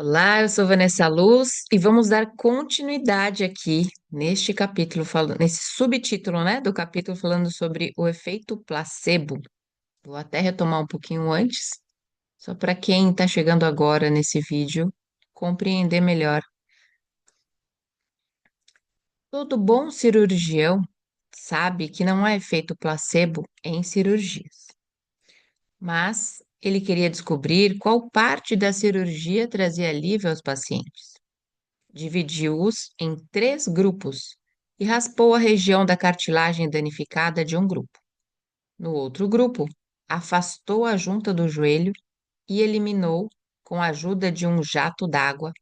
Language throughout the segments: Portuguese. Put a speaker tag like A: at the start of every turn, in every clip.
A: Olá, eu sou Vanessa Luz e vamos dar continuidade aqui neste capítulo, nesse subtítulo, né, do capítulo falando sobre o efeito placebo. Vou até retomar um pouquinho antes, só para quem está chegando agora nesse vídeo compreender melhor. Todo bom cirurgião sabe que não há efeito placebo em cirurgias, mas ele queria descobrir qual parte da cirurgia trazia alívio aos pacientes. Dividiu-os em três grupos e raspou a região da cartilagem danificada de um grupo. No outro grupo, afastou a junta do joelho e eliminou, com a ajuda de um jato d'água,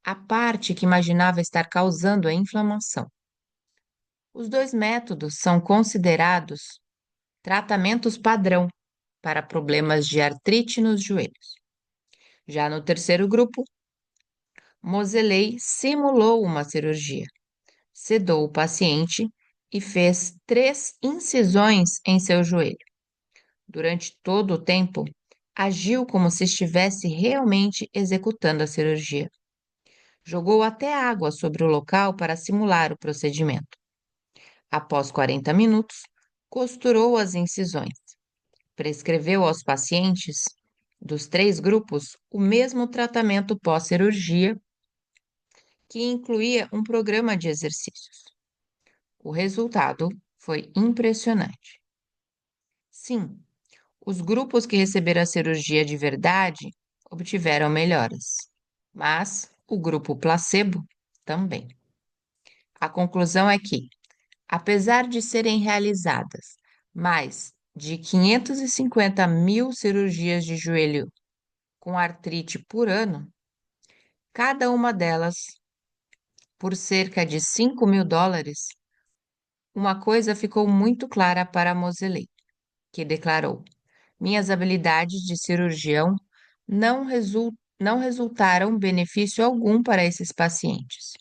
A: a parte que imaginava estar causando a inflamação. Os dois métodos são considerados tratamentos padrão para problemas de artrite nos joelhos. Já no terceiro grupo, Moseley simulou uma cirurgia, sedou o paciente e fez 3 incisões em seu joelho. Durante todo o tempo, agiu como se estivesse realmente executando a cirurgia. Jogou até água sobre o local para simular o procedimento. Após 40 minutos, costurou as incisões. Prescreveu aos pacientes dos três grupos o mesmo tratamento pós-cirurgia, que incluía um programa de exercícios. O resultado foi impressionante. Sim, os grupos que receberam a cirurgia de verdade obtiveram melhoras, mas o grupo placebo também. A conclusão é que, apesar de serem realizadas mais de 550 mil cirurgias de joelho com artrite por ano, cada uma delas por cerca de US$ 5.000, uma coisa ficou muito clara para Moseley, que declarou: minhas habilidades de cirurgião não resultaram benefício algum para esses pacientes.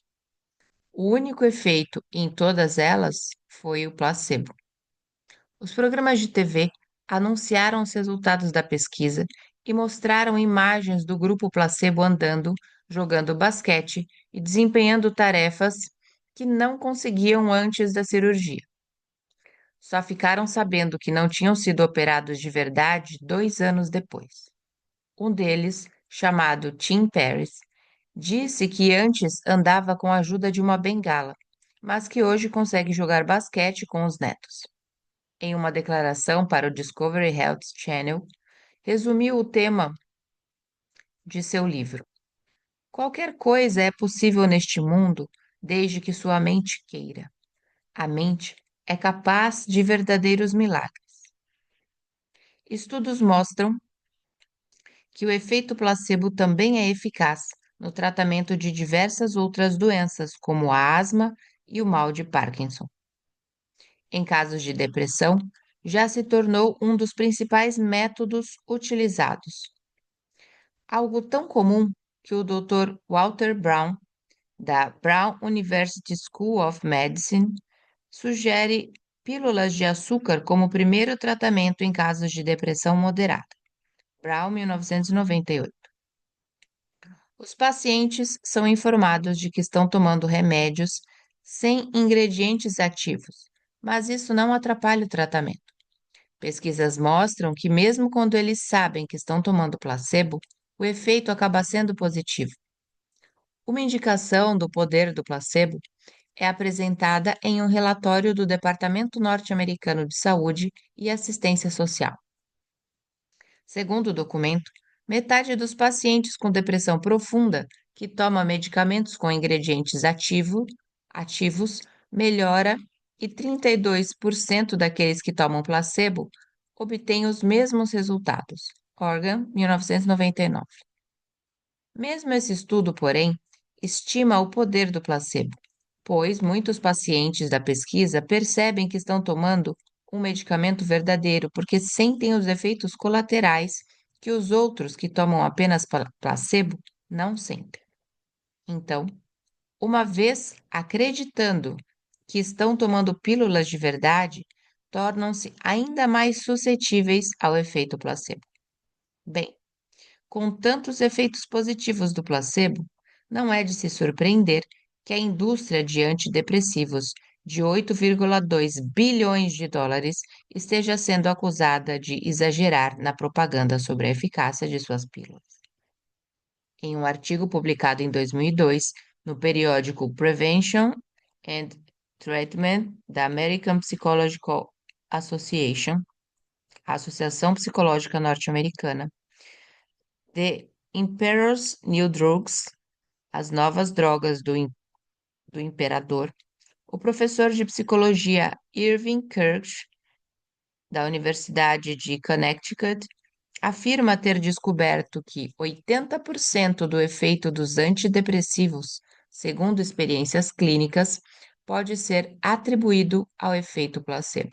A: O único efeito em todas elas foi o placebo. Os programas de TV anunciaram os resultados da pesquisa e mostraram imagens do grupo placebo andando, jogando basquete e desempenhando tarefas que não conseguiam antes da cirurgia. Só ficaram sabendo que não tinham sido operados de verdade 2 anos depois. Um deles, chamado Tim Paris, disse que antes andava com a ajuda de uma bengala, mas que hoje consegue jogar basquete com os netos. Em uma declaração para o Discovery Health Channel, resumiu o tema de seu livro. Qualquer coisa é possível neste mundo desde que sua mente queira. A mente é capaz de verdadeiros milagres. Estudos mostram que o efeito placebo também é eficaz no tratamento de diversas outras doenças, como a asma e o mal de Parkinson. Em casos de depressão, já se tornou um dos principais métodos utilizados. Algo tão comum que o Dr. Walter Brown, da Brown University School of Medicine, sugere pílulas de açúcar como primeiro tratamento em casos de depressão moderada. Brown, 1998. Os pacientes são informados de que estão tomando remédios sem ingredientes ativos, mas isso não atrapalha o tratamento. Pesquisas mostram que, mesmo quando eles sabem que estão tomando placebo, o efeito acaba sendo positivo. Uma indicação do poder do placebo é apresentada em um relatório do Departamento Norte-Americano de Saúde e Assistência Social. Segundo o documento, metade dos pacientes com depressão profunda que toma medicamentos com ingredientes ativos melhora e 32% daqueles que tomam placebo obtêm os mesmos resultados. Organ, 1999. Mesmo esse estudo, porém, estima o poder do placebo, pois muitos pacientes da pesquisa percebem que estão tomando um medicamento verdadeiro porque sentem os efeitos colaterais que os outros que tomam apenas placebo não sentem. Então, uma vez acreditando que estão tomando pílulas de verdade, tornam-se ainda mais suscetíveis ao efeito placebo. Bem, Com tantos efeitos positivos do placebo, não é de se surpreender que a indústria de antidepressivos de 8,2 bilhões de dólares esteja sendo acusada de exagerar na propaganda sobre a eficácia de suas pílulas. Em um artigo publicado em 2002 no periódico Prevention and Treatment da American Psychological Association, a Associação Psicológica Norte-Americana, The Emperor's New Drugs, As Novas Drogas do Imperador, o professor de psicologia Irving Kirsch, da Universidade de Connecticut, afirma ter descoberto que 80% do efeito dos antidepressivos, segundo experiências clínicas, pode ser atribuído ao efeito placebo.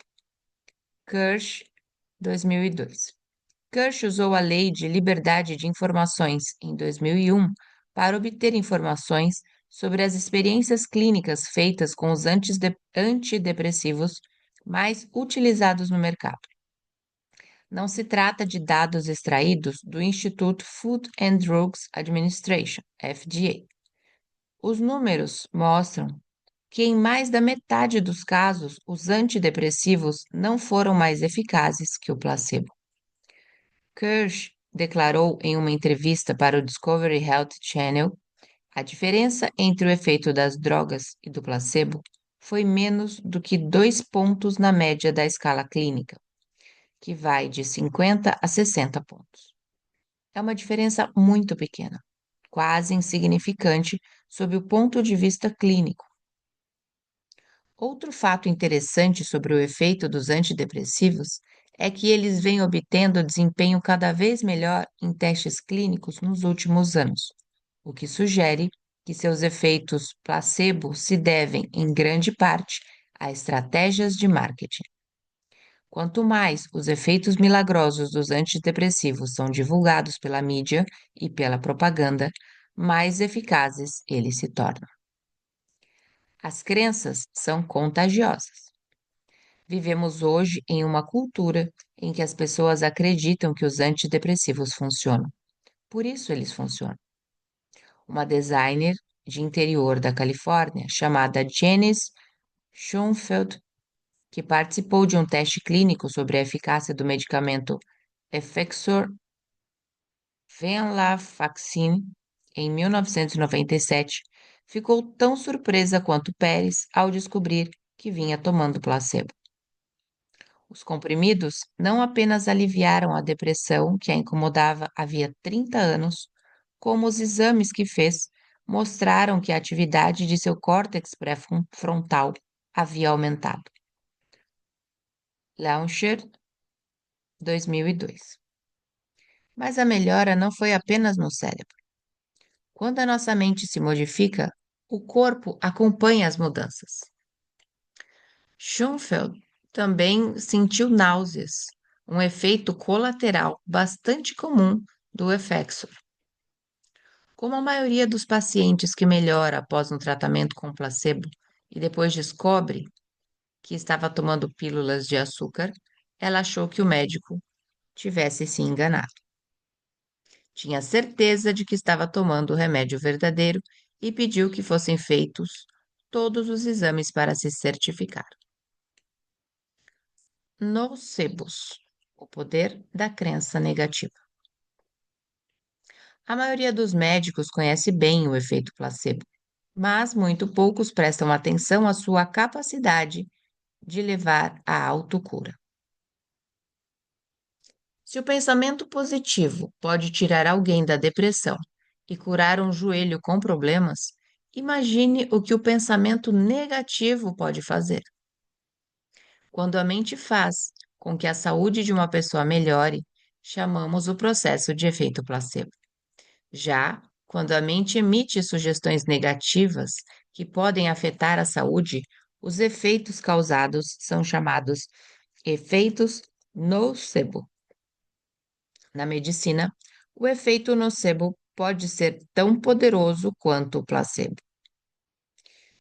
A: Kirsch, 2002. Kirsch usou a Lei de Liberdade de Informações em 2001 para obter informações sobre as experiências clínicas feitas com os antidepressivos mais utilizados no mercado. Não se trata de dados extraídos do Instituto Food and Drugs Administration, FDA. Os números mostram que, em mais da metade dos casos, os antidepressivos não foram mais eficazes que o placebo. Kirsch declarou em uma entrevista para o Discovery Health Channel: a diferença entre o efeito das drogas e do placebo foi menos do que 2 pontos na média da escala clínica, que vai de 50 a 60 pontos. É uma diferença muito pequena, quase insignificante sob o ponto de vista clínico. Outro fato interessante sobre o efeito dos antidepressivos é que eles vêm obtendo desempenho cada vez melhor em testes clínicos nos últimos anos, o que sugere que seus efeitos placebo se devem, em grande parte, a estratégias de marketing. Quanto mais os efeitos milagrosos dos antidepressivos são divulgados pela mídia e pela propaganda, mais eficazes eles se tornam. As crenças são contagiosas. Vivemos hoje em uma cultura em que as pessoas acreditam que os antidepressivos funcionam. Por isso eles funcionam. Uma designer de interior da Califórnia, chamada Janice Schoenfeld, que participou de um teste clínico sobre a eficácia do medicamento Effexor Venlafaxine em 1997, ficou tão surpresa quanto Pérez ao descobrir que vinha tomando placebo. Os comprimidos não apenas aliviaram a depressão que a incomodava havia 30 anos, como os exames que fez mostraram que a atividade de seu córtex pré-frontal havia aumentado. Launcher, 2002. Mas a melhora não foi apenas no cérebro. Quando a nossa mente se modifica, o corpo acompanha as mudanças. Schoenfeld também sentiu náuseas, um efeito colateral bastante comum do Effexor. Como a maioria dos pacientes que melhora após um tratamento com placebo e depois descobre que estava tomando pílulas de açúcar, ela achou que o médico tivesse se enganado. Tinha certeza de que estava tomando o remédio verdadeiro e pediu que fossem feitos todos os exames para se certificar. Nocebos, o poder da crença negativa. A maioria dos médicos conhece bem o efeito placebo, mas muito poucos prestam atenção à sua capacidade de levar à autocura. Se o pensamento positivo pode tirar alguém da depressão e curar um joelho com problemas, imagine o que o pensamento negativo pode fazer. Quando a mente faz com que a saúde de uma pessoa melhore, chamamos o processo de efeito placebo. Já quando a mente emite sugestões negativas que podem afetar a saúde, os efeitos causados são chamados efeitos nocebo. Na medicina, o efeito nocebo pode ser tão poderoso quanto o placebo.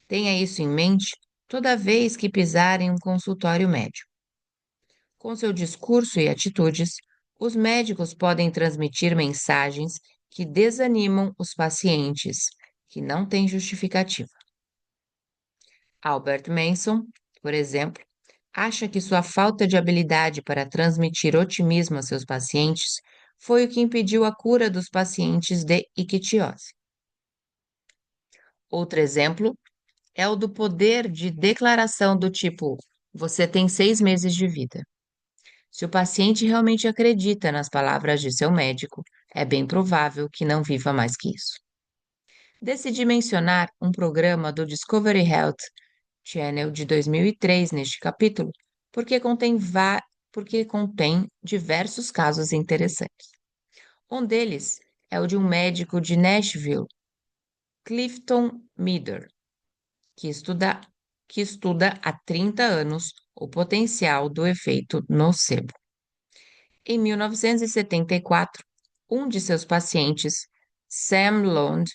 A: Tenha isso em mente toda vez que pisar em um consultório médico. Com seu discurso e atitudes, Os médicos podem transmitir mensagens que desanimam os pacientes, que não têm justificativa. Albert Manson, por exemplo, acha que sua falta de habilidade para transmitir otimismo a seus pacientes foi o que impediu a cura dos pacientes de ictiose. Outro exemplo é o do poder de declaração do tipo: você tem 6 meses de vida. Se o paciente realmente acredita nas palavras de seu médico, é bem provável que não viva mais que isso. Decidi mencionar um programa do Discovery Health Channel de 2003 neste capítulo, porque porque contém diversos casos interessantes. Um deles é o de um médico de Nashville, Clifton Meader, que estuda, que estuda há 30 anos o potencial do efeito nocebo. Em 1974, um de seus pacientes, Sam Lond,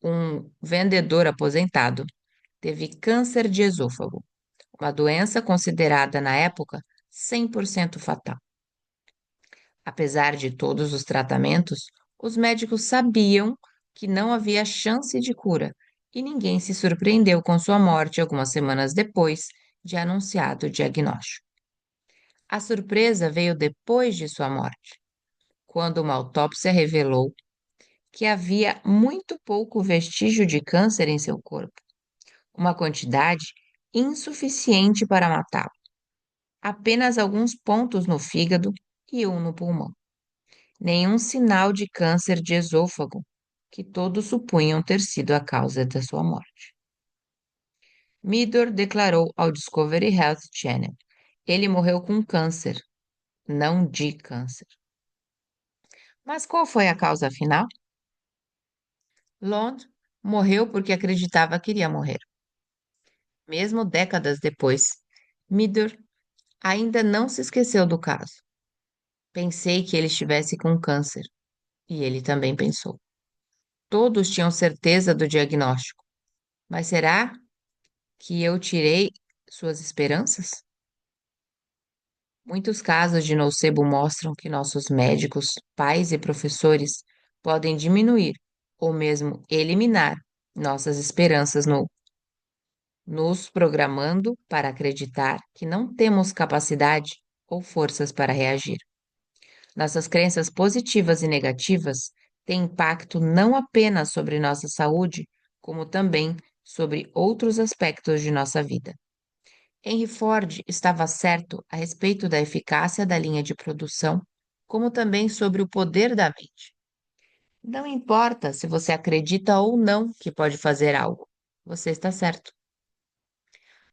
A: um vendedor aposentado, teve câncer de esôfago, uma doença considerada na época 100% fatal. Apesar de todos os tratamentos, os médicos sabiam que não havia chance de cura e ninguém se surpreendeu com sua morte algumas semanas depois de anunciado o diagnóstico. A surpresa veio depois de sua morte, quando uma autópsia revelou que havia muito pouco vestígio de câncer em seu corpo, uma quantidade insuficiente para matá-lo, apenas alguns pontos no fígado e um no pulmão. Nenhum sinal de câncer de esôfago, que todos supunham ter sido a causa da sua morte. Meader declarou ao Discovery Health Channel: ele morreu com câncer, não de câncer. Mas qual foi a causa final? Lond morreu porque acreditava que iria morrer. Mesmo décadas depois, Meader ainda não se esqueceu do caso. Pensei que ele estivesse com câncer, e ele também pensou. Todos tinham certeza do diagnóstico, mas será que eu tirei suas esperanças? Muitos casos de nocebo mostram que nossos médicos, pais e professores podem diminuir ou mesmo eliminar nossas esperanças nos programando para acreditar que não temos capacidade ou forças para reagir. Nossas crenças positivas e negativas têm impacto não apenas sobre nossa saúde, como também sobre outros aspectos de nossa vida. Henry Ford estava certo a respeito da eficácia da linha de produção, como também sobre o poder da mente. Não importa se você acredita ou não que pode fazer algo, você está certo.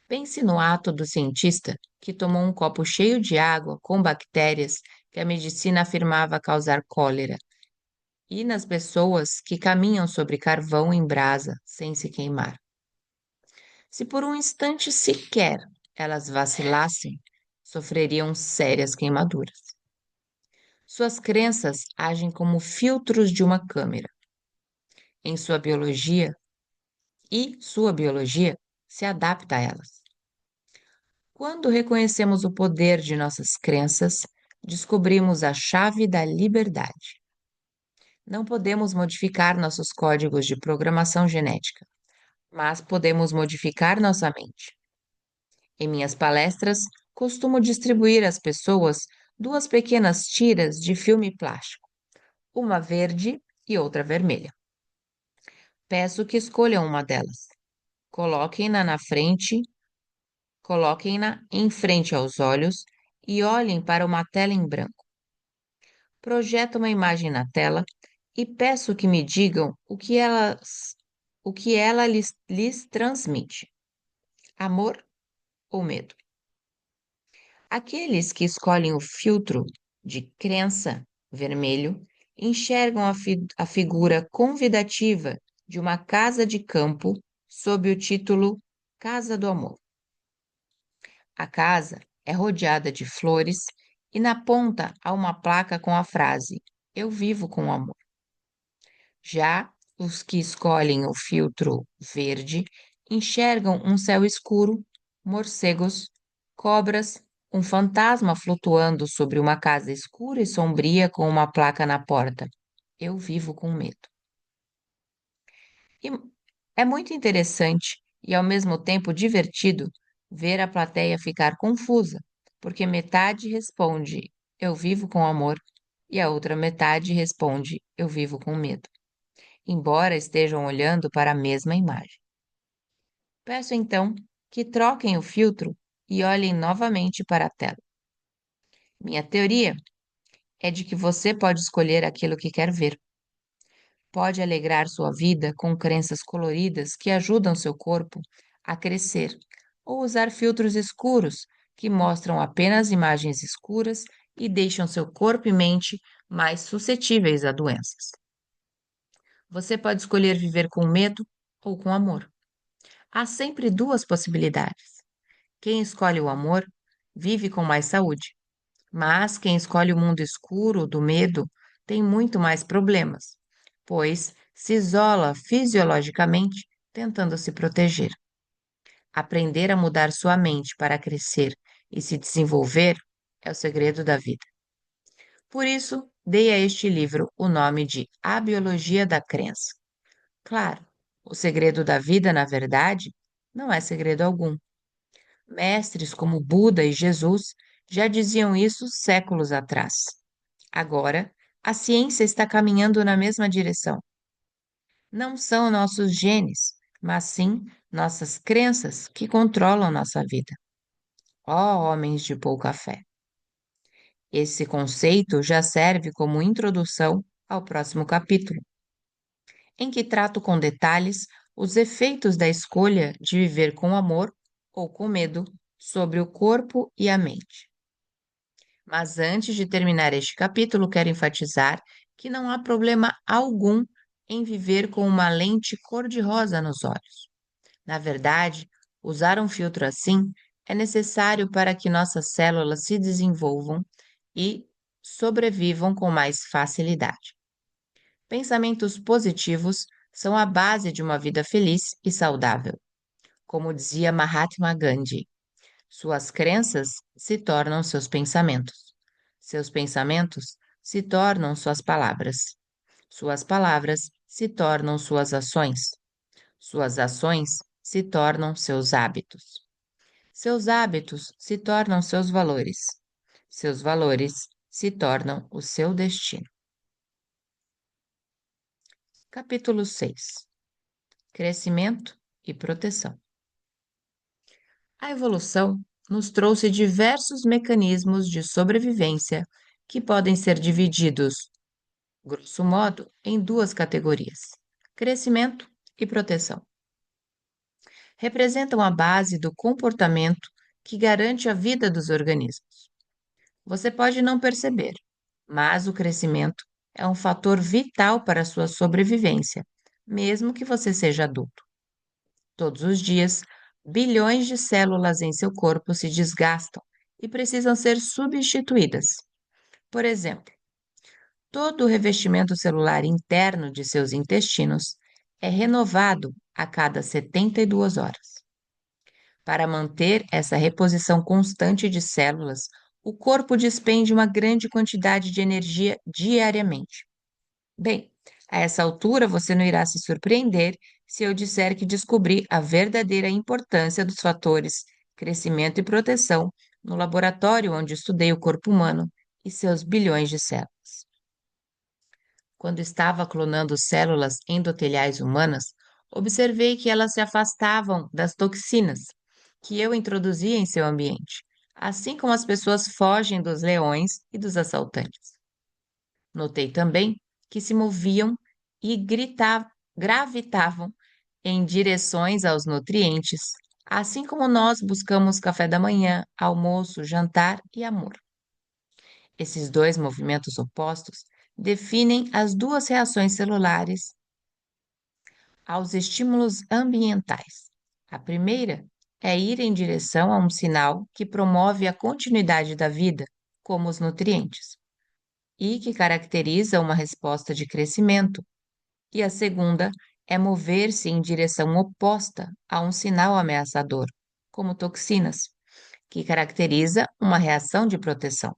A: Pense no ato do cientista que tomou um copo cheio de água com bactérias que a medicina afirmava causar cólera, e nas pessoas que caminham sobre carvão em brasa sem se queimar. Se por um instante sequer elas vacilassem, sofreriam sérias queimaduras. Suas crenças agem como filtros de uma câmera. Em sua biologia, sua biologia se adapta a elas. Quando reconhecemos o poder de nossas crenças, descobrimos a chave da liberdade. Não podemos modificar nossos códigos de programação genética, mas podemos modificar nossa mente. Em minhas palestras, costumo distribuir às pessoas duas pequenas tiras de filme plástico, uma verde e outra vermelha. Peço que escolham uma delas. Coloquem-na na frente, coloquem-na em frente aos olhos e olhem para uma tela em branco. Projeto uma imagem na tela e peço que me digam o que ela lhes transmite: amor ou medo. Aqueles que escolhem o filtro de crença vermelho enxergam a figura convidativa de uma casa de campo sob o título Casa do Amor. A casa é rodeada de flores e na ponta há uma placa com a frase: Eu vivo com amor. Já os que escolhem o filtro verde enxergam um céu escuro, morcegos, cobras Um fantasma flutuando sobre uma casa escura e sombria com uma placa na porta. Eu vivo com medo. E é muito interessante e ao mesmo tempo divertido ver a plateia ficar confusa, porque metade responde eu vivo com amor e a outra metade responde eu vivo com medo, embora estejam olhando para a mesma imagem. Peço então que troquem o filtro e olhem novamente para a tela. Minha teoria é de que você pode escolher aquilo que quer ver. Pode alegrar sua vida com crenças coloridas que ajudam seu corpo a crescer, ou usar filtros escuros que mostram apenas imagens escuras e deixam seu corpo e mente mais suscetíveis a doenças. Você pode escolher viver com medo ou com amor. Há sempre duas possibilidades. Quem escolhe o amor vive com mais saúde, mas quem escolhe o mundo escuro do medo tem muito mais problemas, pois se isola fisiologicamente tentando se proteger. Aprender a mudar sua mente para crescer e se desenvolver é o segredo da vida. Por isso, dei a este livro o nome de A Biologia da Crença. Claro, o segredo da vida, na verdade, não é segredo algum. Mestres como Buda e Jesus já diziam isso séculos atrás. Agora, a ciência está caminhando na mesma direção. Não são nossos genes, mas sim nossas crenças que controlam nossa vida. Ó homens de pouca fé! Esse conceito já serve como introdução ao próximo capítulo, em que trato com detalhes os efeitos da escolha de viver com amor ou com medo sobre o corpo e a mente. Mas antes de terminar este capítulo, quero enfatizar que não há problema algum em viver com uma lente cor-de-rosa nos olhos. Na verdade, usar um filtro assim é necessário para que nossas células se desenvolvam e sobrevivam com mais facilidade. Pensamentos positivos são a base de uma vida feliz e saudável. Como dizia Mahatma Gandhi, suas crenças se tornam seus pensamentos. Seus pensamentos se tornam suas palavras. Suas palavras se tornam suas ações. Suas ações se tornam seus hábitos. Seus hábitos se tornam seus valores. Seus valores se tornam o seu destino. Capítulo 6: Crescimento e proteção. A evolução nos trouxe diversos mecanismos de sobrevivência que podem ser divididos, grosso modo, em duas categorias: crescimento e proteção. Representam a base do comportamento que garante a vida dos organismos. Você pode não perceber, mas o crescimento é um fator vital para a sua sobrevivência, mesmo que você seja adulto. Todos os dias, bilhões de células em seu corpo se desgastam e precisam ser substituídas. Por exemplo, todo o revestimento celular interno de seus intestinos é renovado a cada 72 horas. Para manter essa reposição constante de células, o corpo despende uma grande quantidade de energia diariamente. Bem, a essa altura você não irá se surpreender se eu disser que descobri a verdadeira importância dos fatores crescimento e proteção no laboratório onde estudei o corpo humano e seus bilhões de células. Quando estava clonando células endoteliais humanas, observei que elas se afastavam das toxinas que eu introduzia em seu ambiente, assim como as pessoas fogem dos leões e dos assaltantes. Notei também que se moviam e gravitavam em direções aos nutrientes, assim como nós buscamos café da manhã, almoço, jantar e amor. Esses dois movimentos opostos definem as duas reações celulares aos estímulos ambientais. A primeira é ir em direção a um sinal que promove a continuidade da vida, como os nutrientes, e que caracteriza uma resposta de crescimento. E a segunda é mover-se em direção oposta a um sinal ameaçador, como toxinas, que caracteriza uma reação de proteção.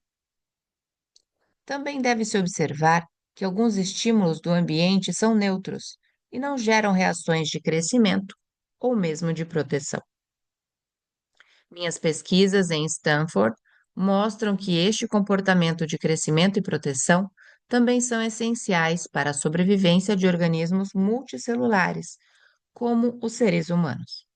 A: Também deve-se observar que alguns estímulos do ambiente são neutros e não geram reações de crescimento ou mesmo de proteção. Minhas pesquisas em Stanford mostram que este comportamento de crescimento e proteção também são essenciais para a sobrevivência de organismos multicelulares, como os seres humanos.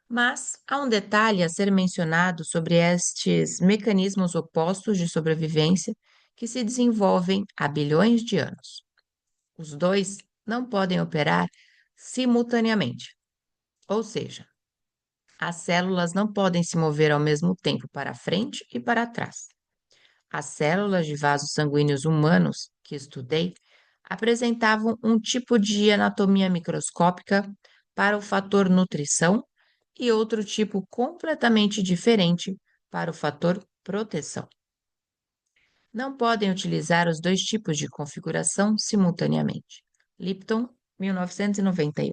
A: Mas há um detalhe a ser mencionado sobre estes mecanismos opostos de sobrevivência que se desenvolvem há bilhões de anos. Os dois não podem operar simultaneamente, ou seja, as células não podem se mover ao mesmo tempo para frente e para trás. As células de vasos sanguíneos humanos que estudei apresentavam um tipo de anatomia microscópica para o fator nutrição e outro tipo completamente diferente para o fator proteção. Não podem utilizar os dois tipos de configuração simultaneamente. Lipton, 1991.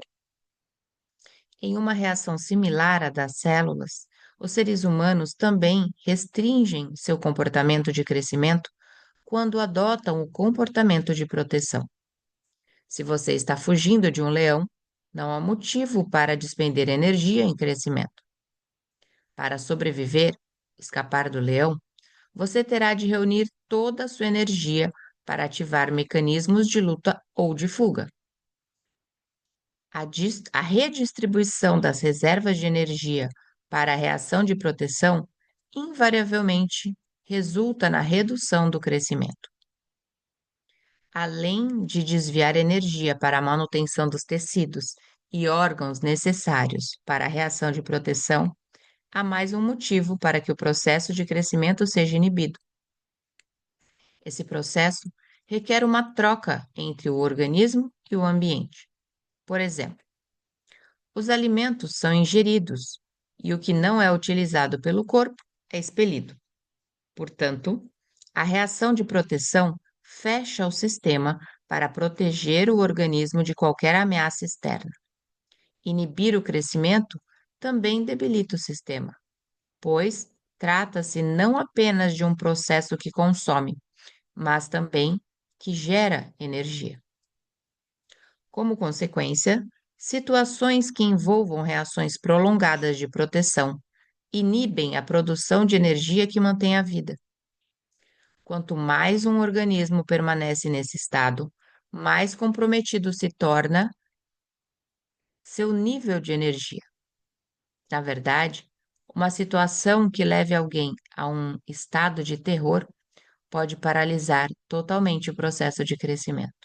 A: Em uma reação similar à das células, os seres humanos também restringem seu comportamento de crescimento quando adotam o comportamento de proteção. Se você está fugindo de um leão, não há motivo para despender energia em crescimento. Para sobreviver, escapar do leão, você terá de reunir toda a sua energia para ativar mecanismos de luta ou de fuga. A redistribuição das reservas de energia para a reação de proteção invariavelmente resulta na redução do crescimento. Além de desviar energia para a manutenção dos tecidos e órgãos necessários para a reação de proteção, há mais um motivo para que o processo de crescimento seja inibido. Esse processo requer uma troca entre o organismo e o ambiente. Por exemplo, os alimentos são ingeridos e o que não é utilizado pelo corpo é expelido. Portanto, a reação de proteção fecha o sistema para proteger o organismo de qualquer ameaça externa. Inibir o crescimento também debilita o sistema, pois trata-se não apenas de um processo que consome, mas também que gera energia. Como consequência, situações que envolvam reações prolongadas de proteção inibem a produção de energia que mantém a vida. Quanto mais um organismo permanece nesse estado, mais comprometido se torna seu nível de energia. Na verdade, uma situação que leve alguém a um estado de terror pode paralisar totalmente o processo de crescimento.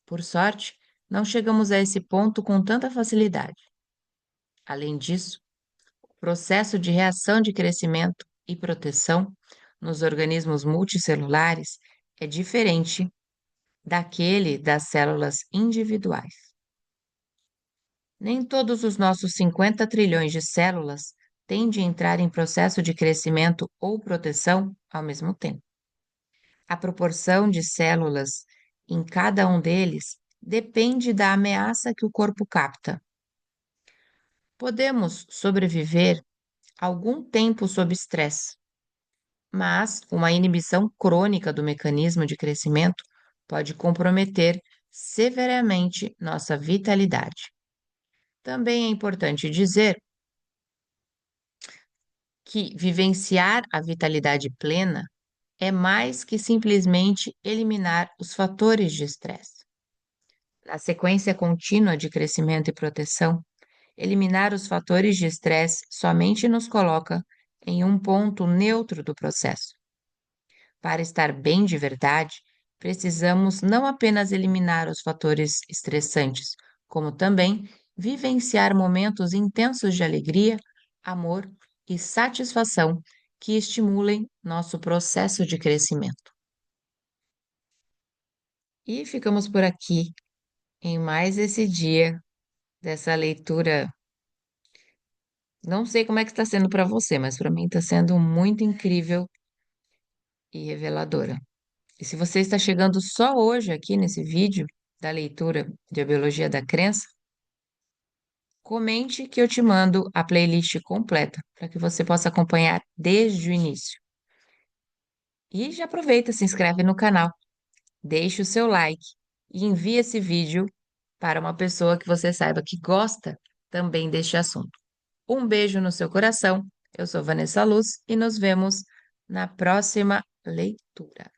A: Por sorte, não chegamos a esse ponto com tanta facilidade. Além disso, o processo de reação de crescimento e proteção nos organismos multicelulares é diferente daquele das células individuais. Nem todos os nossos 50 trilhões de células têm de entrar em processo de crescimento ou proteção ao mesmo tempo. A proporção de células em cada um deles depende da ameaça que o corpo capta. Podemos sobreviver algum tempo sob estresse, mas uma inibição crônica do mecanismo de crescimento pode comprometer severamente nossa vitalidade. Também é importante dizer que vivenciar a vitalidade plena é mais que simplesmente eliminar os fatores de estresse. Na sequência contínua de crescimento e proteção, eliminar os fatores de estresse somente nos coloca em um ponto neutro do processo. Para estar bem de verdade, precisamos não apenas eliminar os fatores estressantes, como também vivenciar momentos intensos de alegria, amor e satisfação que estimulem nosso processo de crescimento. E ficamos por aqui em mais esse dia dessa leitura. Não sei como é que está sendo para você, mas para mim está sendo muito incrível e reveladora. E se você está chegando só hoje aqui nesse vídeo da leitura de A Biologia da Crença, Comente que eu te mando a playlist completa para que você possa acompanhar desde o início. E já aproveita, se inscreve no canal, deixe o seu like e envie esse vídeo para uma pessoa que você saiba que gosta também deste assunto. Um beijo no seu coração. Eu sou Vanessa Luz e nos vemos na próxima leitura.